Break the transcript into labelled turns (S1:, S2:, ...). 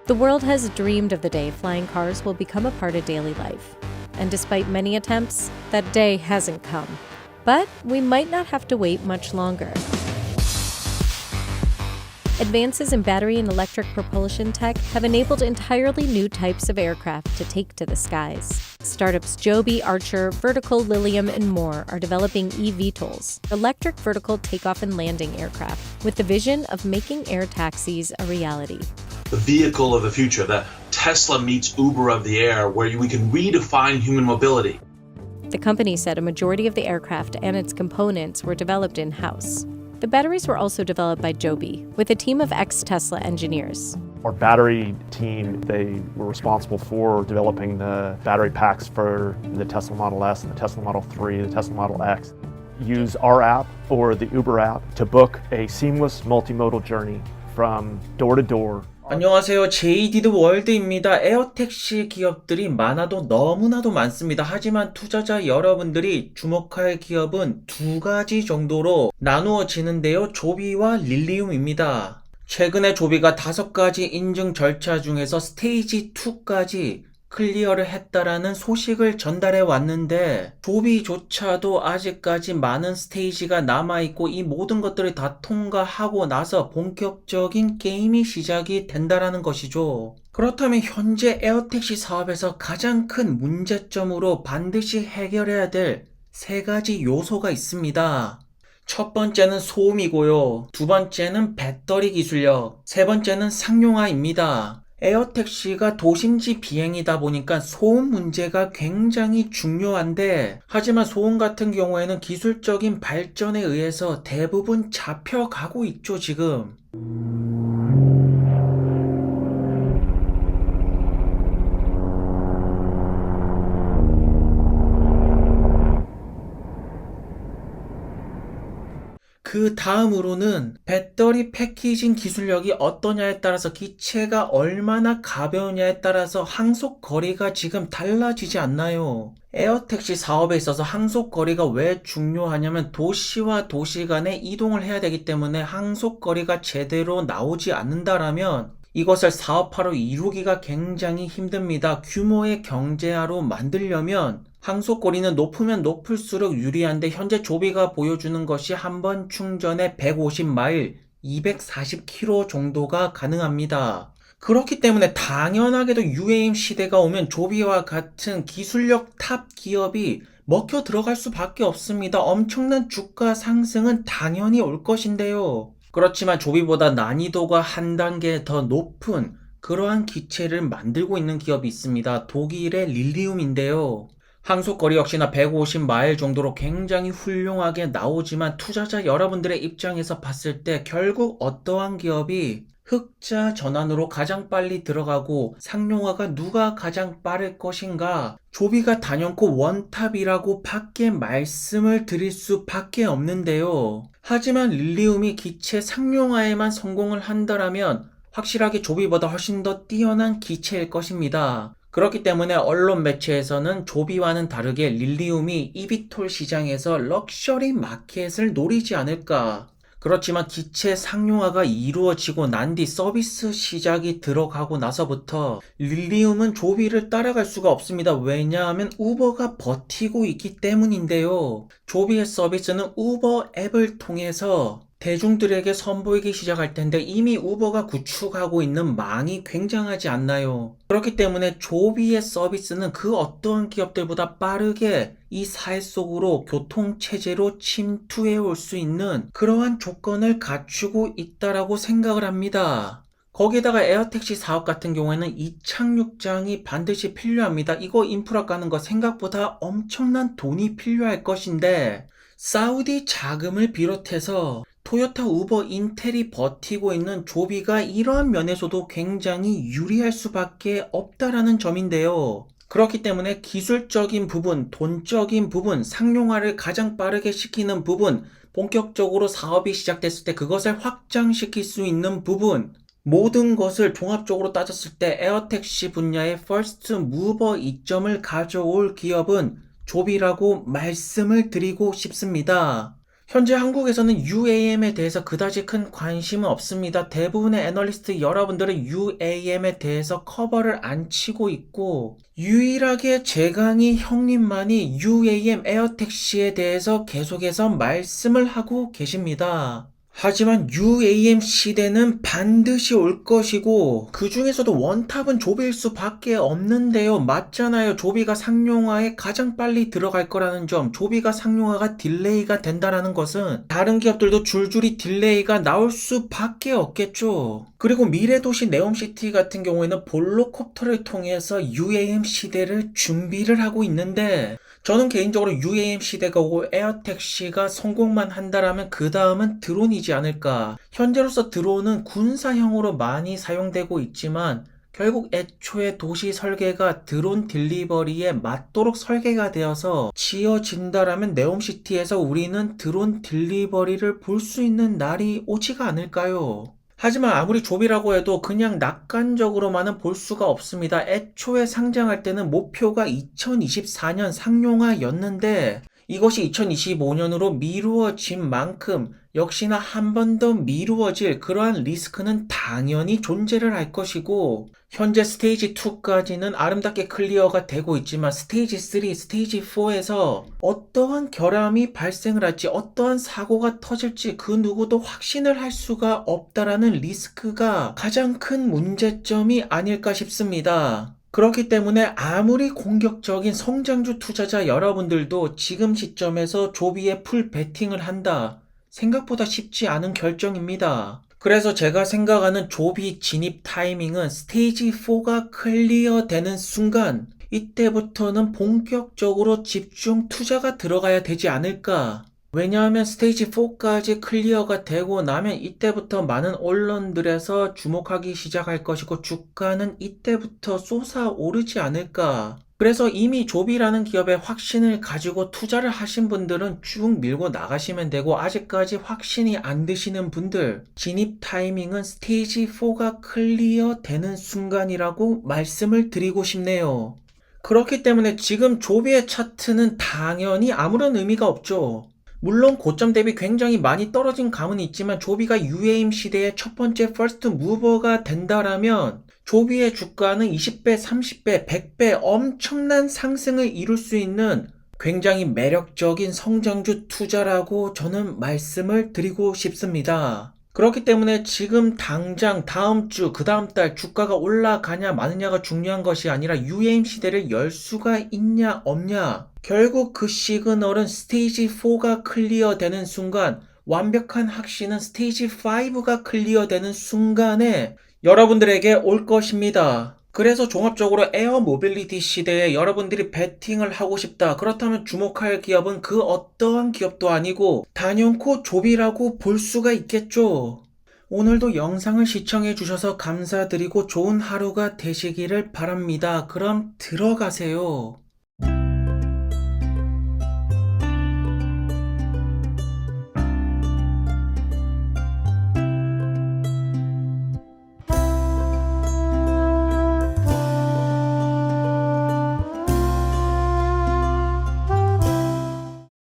S1: The world has dreamed of the day flying cars will become a part of daily life. And despite many attempts, that day hasn't come. But we might not have to wait much longer. Advances in battery and electric propulsion tech have enabled entirely new types of aircraft to take to the skies. Startups Joby, Archer, Vertical, Lilium, and more are developing eVTOLs, electric vertical takeoff and landing aircraft, with the vision of making air taxis a reality.
S2: The vehicle of the future, the Tesla meets Uber of the air, where we can redefine human mobility.
S1: The company said a majority of the aircraft and its components were developed in-house. The batteries were also developed by Joby, with a team of ex-Tesla engineers.
S3: Our battery team, they were responsible for developing the battery packs for the Tesla Model S and the Tesla Model 3, the Tesla Model X. Use our app or the Uber app to book a seamless multimodal journey from door to door.
S4: 안녕하세요. 제이디드 월드입니다. 에어택시 기업들이 많아도 너무나도 많습니다. 하지만 투자자 여러분들이 주목할 기업은 두 가지 정도로 나누어지는데요. 조비와 릴리움입니다. 최근에 조비가 5가지 인증 절차 중에서 스테이지 2까지 클리어를 했다라는 소식을 전달해 왔는데 조비조차도 아직까지 많은 스테이지가 남아있고 이 모든 것들을 다 통과하고 나서 본격적인 게임이 시작이 된다라는 것이죠. 그렇다면 현재 에어택시 사업에서 가장 큰 문제점으로 반드시 해결해야 될 3가지 요소가 있습니다. 첫 번째는 소음이고요. 두 번째는 배터리 기술력, 세 번째는 상용화입니다. 에어택시가 도심지 비행이다 보니까 소음 문제가 굉장히 중요한데 하지만 소음 같은 경우에는 기술적인 발전에 의해서 대부분 잡혀가고 있죠, 지금. 그 다음으로는 배터리 패키징 기술력이 어떠냐에 따라서 기체가 얼마나 가벼우냐에 따라서 항속 거리가 지금 달라지지 않나요? 에어택시 사업에 있어서 항속 거리가 왜 중요하냐면 도시와 도시 간에 이동을 해야 되기 때문에 항속 거리가 제대로 나오지 않는다라면 이것을 사업화로 이루기가 굉장히 힘듭니다. 규모의 경제화로 만들려면 항속거리는 높으면 높을수록 유리한데 현재 조비가 보여주는 것이 한 번 충전에 150마일, 240km 정도가 가능합니다. 그렇기 때문에 당연하게도 UAM 시대가 오면 조비와 같은 기술력 탑 기업이 먹혀 들어갈 수밖에 없습니다. 엄청난 주가 상승은 당연히 올 것인데요. 그렇지만 조비보다 난이도가 한 단계 더 높은 그러한 기체를 만들고 있는 기업이 있습니다. 독일의 릴리움인데요. 항속거리 역시나 150마일 정도로 굉장히 훌륭하게 나오지만 투자자 여러분들의 입장에서 봤을 때 결국 어떠한 기업이 흑자 전환으로 가장 빨리 들어가고 상용화가 누가 가장 빠를 것인가? 조비가 단연코 원탑이라고 밖에 말씀을 드릴 수밖에 없는데요. 하지만 릴리움이 기체 상용화에만 성공을 한다라면 확실하게 조비보다 훨씬 더 뛰어난 기체일 것입니다. 그렇기 때문에 언론 매체에서는 조비와는 다르게 릴리움이 eVTOL 시장에서 럭셔리 마켓을 노리지 않을까. 그렇지만 기체 상용화가 이루어지고 난 뒤 서비스 시작이 들어가고 나서부터 릴리움은 조비를 따라갈 수가 없습니다. 왜냐하면 우버가 버티고 있기 때문인데요. 조비의 서비스는 우버 앱을 통해서 대중들에게 선보이기 시작할 텐데 이미 우버가 구축하고 있는 망이 굉장하지 않나요? 그렇기 때문에 조비의 서비스는 그 어떠한 기업들보다 빠르게 이 사회 속으로 교통체제로 침투해 올 수 있는 그러한 조건을 갖추고 있다라고 생각을 합니다. 거기다가 에어택시 사업 같은 경우에는 이착륙장이 반드시 필요합니다. 이거 인프라 까는 거 생각보다 엄청난 돈이 필요할 것인데 사우디 자금을 비롯해서 토요타, 우버, 인텔이 버티고 있는 조비가 이러한 면에서도 굉장히 유리할 수밖에 없다라는 점인데요. 그렇기 때문에 기술적인 부분, 돈적인 부분, 상용화를 가장 빠르게 시키는 부분, 본격적으로 사업이 시작됐을 때 그것을 확장시킬 수 있는 부분, 모든 것을 종합적으로 따졌을 때 에어택시 분야의 퍼스트 무버 이점을 가져올 기업은 조비라고 말씀을 드리고 싶습니다. 현재 한국에서는 UAM에 대해서 그다지 큰 관심은 없습니다. 대부분의 애널리스트 여러분들은 UAM에 대해서 커버를 안 치고 있고 유일하게 제강이 형님만이 UAM 에어택시에 대해서 계속해서 말씀을 하고 계십니다. 하지만 UAM 시대는 반드시 올 것이고 그 중에서도 원탑은 조비일 수밖에 없는데요. 맞잖아요. 조비가 상용화에 가장 빨리 들어갈 거라는 점, 조비가 상용화가 딜레이가 된다라는 것은 다른 기업들도 줄줄이 딜레이가 나올 수밖에 없겠죠. 그리고 미래도시 네옴시티 같은 경우에는 볼로콥터를 통해서 UAM 시대를 준비를 하고 있는데 저는 개인적으로 UAM 시대가 오고 에어택시가 성공만 한다라면 그 다음은 드론이지 않을까. 현재로서 드론은 군사형으로 많이 사용되고 있지만 결국 애초에 도시 설계가 드론 딜리버리에 맞도록 설계가 되어서 지어진다라면 네옴시티에서 우리는 드론 딜리버리를 볼 수 있는 날이 오지가 않을까요? 하지만 아무리 조비라고 해도 그냥 낙관적으로만은 볼 수가 없습니다. 애초에 상장할 때는 목표가 2024년 상용화였는데 이것이 2025년으로 미루어진 만큼 역시나 한 번 더 미루어질 그러한 리스크는 당연히 존재를 할 것이고 현재 스테이지 2까지는 아름답게 클리어가 되고 있지만 스테이지 3, 스테이지 4에서 어떠한 결함이 발생을 할지 어떠한 사고가 터질지 그 누구도 확신을 할 수가 없다라는 리스크가 가장 큰 문제점이 아닐까 싶습니다. 그렇기 때문에 아무리 공격적인 성장주 투자자 여러분들도 지금 시점에서 조비에 풀 베팅을 한다. 생각보다 쉽지 않은 결정입니다. 그래서 제가 생각하는 조비 진입 타이밍은 스테이지 4가 클리어 되는 순간 이때부터는 본격적으로 집중 투자가 들어가야 되지 않을까. 왜냐하면 스테이지 4까지 클리어가 되고 나면 이때부터 많은 언론들에서 주목하기 시작할 것이고 주가는 이때부터 솟아오르지 않을까. 그래서 이미 조비라는 기업에 확신을 가지고 투자를 하신 분들은 쭉 밀고 나가시면 되고 아직까지 확신이 안 드시는 분들 진입 타이밍은 스테이지 4가 클리어 되는 순간이라고 말씀을 드리고 싶네요. 그렇기 때문에 지금 조비의 차트는 당연히 아무런 의미가 없죠. 물론 고점 대비 굉장히 많이 떨어진 감은 있지만 조비가 UAM 시대의 첫 번째 퍼스트 무버가 된다라면 조비의 주가는 20배, 30배, 100배 엄청난 상승을 이룰 수 있는 굉장히 매력적인 성장주 투자라고 저는 말씀을 드리고 싶습니다. 그렇기 때문에 지금 당장 다음 주, 그 다음 달 주가가 올라가냐 마느냐가 중요한 것이 아니라 UAM 시대를 열 수가 있냐 없냐. 결국 그 시그널은 스테이지 4가 클리어 되는 순간 완벽한 확신은 스테이지 5가 클리어 되는 순간에 여러분들에게 올 것입니다. 그래서 종합적으로 에어 모빌리티 시대에 여러분들이 베팅을 하고 싶다. 그렇다면 주목할 기업은 그 어떠한 기업도 아니고 단연코 조비라고 볼 수가 있겠죠. 오늘도 영상을 시청해 주셔서 감사드리고 좋은 하루가 되시기를 바랍니다. 그럼 들어가세요.